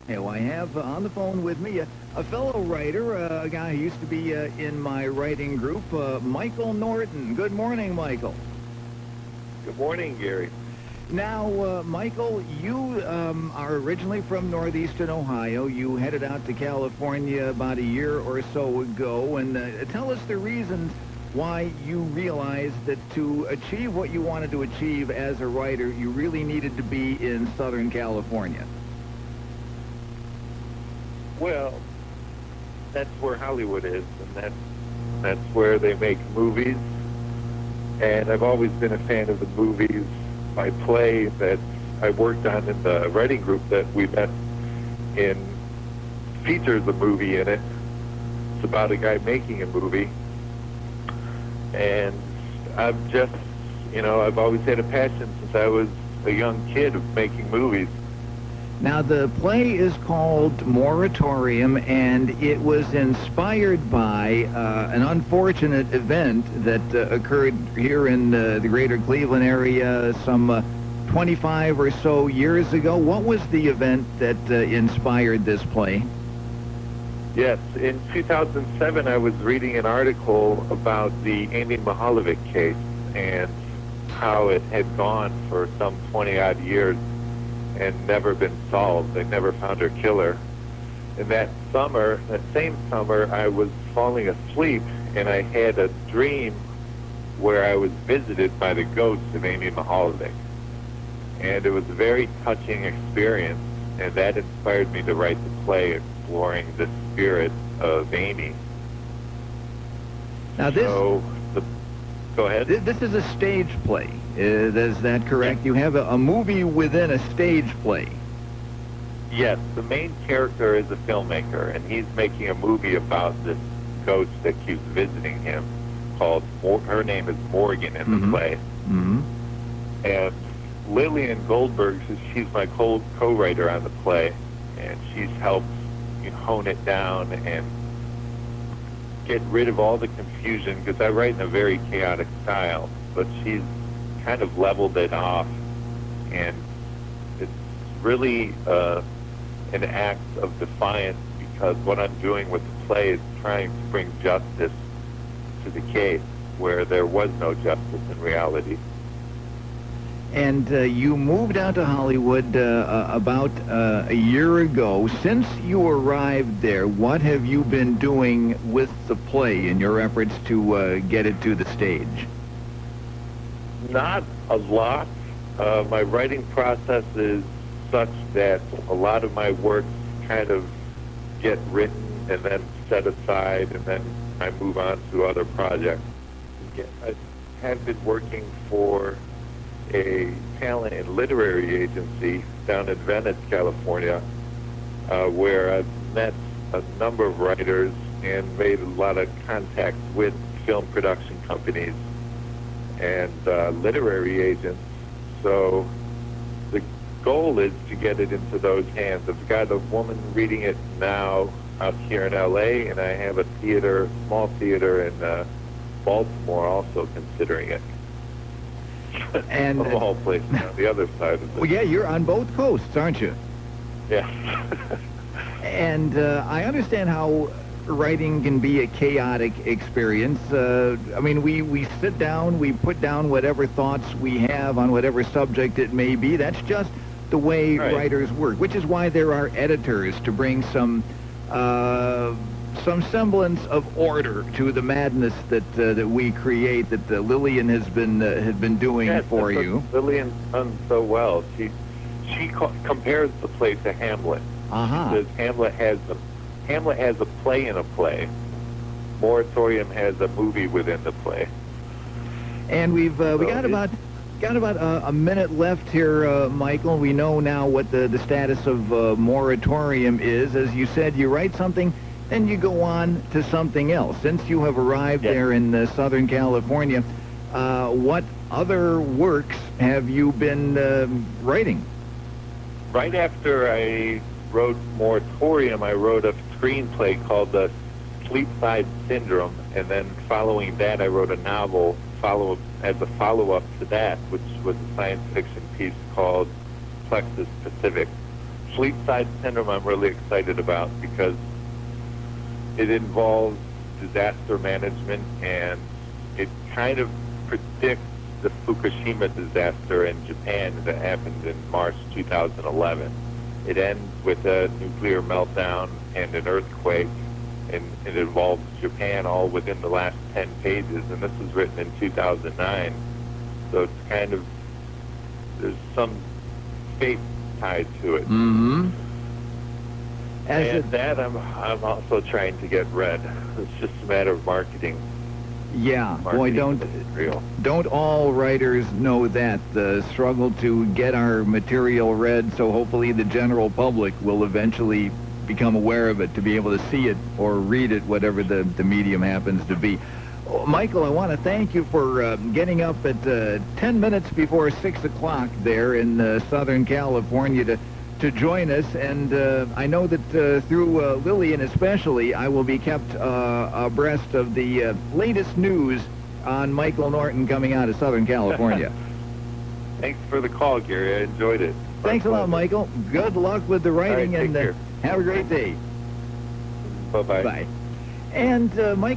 Well, I have on the phone with me a fellow writer, a guy who used to be in my writing group, Michael Norton. Good morning, Michael. Good morning, Gary. Now, Michael, you are originally from northeastern Ohio. You headed out to California about a year or so ago, and tell us the reasons why you realized that to achieve what you wanted to achieve as a writer, you really needed to be in Southern California. Well, that's where Hollywood is, and that's where they make movies. And I've always been a fan of the movies. My play that I worked on in the writing group that we met in features a movie in it. It's about a guy making a movie. And I've always had a passion since I was a young kid of making movies. Now, the play is called Moratorium, and it was inspired by an unfortunate event that occurred here in the greater Cleveland area some 25 or so years ago. What was the event that inspired this play? Yes, in 2007, I was reading an article about the Amy Mihaljevic case and how it had gone for some 20-odd years and never been solved. They never found her killer. And that same summer, I was falling asleep, and I had a dream where I was visited by the ghost of Amy Mihaljevic. And it was a very touching experience, and that inspired me to write the play exploring the spirit of Amy. Now Go ahead. This is a stage play. Is that correct? You have a movie within a stage play. Yes, the main character is a filmmaker, and he's making a movie about this ghost that keeps visiting him. Her name is Morgan in the play. Mm-hmm. And Lillian Goldberg, she's my co-writer on the play, and she's helped hone it down and get rid of all the confusion, because I write in a very chaotic style, but she's kind of leveled it off, and it's really an act of defiance, because what I'm doing with the play is trying to bring justice to the case where there was no justice in reality. And you moved out to Hollywood about a year ago. Since you arrived there, what have you been doing with the play in your efforts to get it to the stage? Not a lot. My writing process is such that a lot of my works kind of get written and then set aside, and then I move on to other projects. I have been working for a talent and literary agency down in Venice, California, where I've met a number of writers and made a lot of contacts with film production companies and literary agents. So the goal is to get it into those hands. I've got a woman reading it now out here in LA, and I have a small theater in Baltimore also considering it. And of all places, on the other side of it. Well, yeah, you're on both coasts, aren't you? Yeah. And I understand how writing can be a chaotic experience. I mean, we sit down, we put down whatever thoughts we have on whatever subject it may be. That's just the way writers work, which is why there are editors to bring some semblance of order to the madness that we create, that Lillian has been doing for you. Lillian's done so well. She compares the play to Hamlet. Uh-huh. She says Hamlet has a play in a play. Moratorium has a movie within the play. And we got about a minute left here, Michael. We know now what the status of Moratorium is. As you said, you write something, then you go on to something else. Since you have arrived there in Southern California, what other works have you been writing? Right after I wrote Moratorium, I wrote a screenplay called the Sleepside Syndrome, and then following that, I wrote a novel as a follow-up to that, which was a science fiction piece called Plexus Pacific. Sleepside Syndrome I'm really excited about because it involves disaster management, and it kind of predicts the Fukushima disaster in Japan that happened in March 2011. It ends with a nuclear meltdown and an earthquake, and it involves Japan all within the last 10 pages, and this was written in 2009. So it's kind of, there's some fate tied to it. Mm-hmm. And that I'm also trying to get read. It's just a matter of marketing. Yeah, boy, don't all writers know that, the struggle to get our material read, so hopefully the general public will eventually become aware of it, to be able to see it or read it, whatever the medium happens to be. Oh, Michael, I want to thank you for getting up at 10 minutes before 6 o'clock there in Southern California to join us, and I know that through Lillian especially, I will be kept abreast of the latest news on Michael Norton coming out of Southern California. Thanks for the call, Gary. I enjoyed it. Thanks a lot, Michael. Good luck with the writing, right, and have a great day. Bye-bye. Bye. And Michael...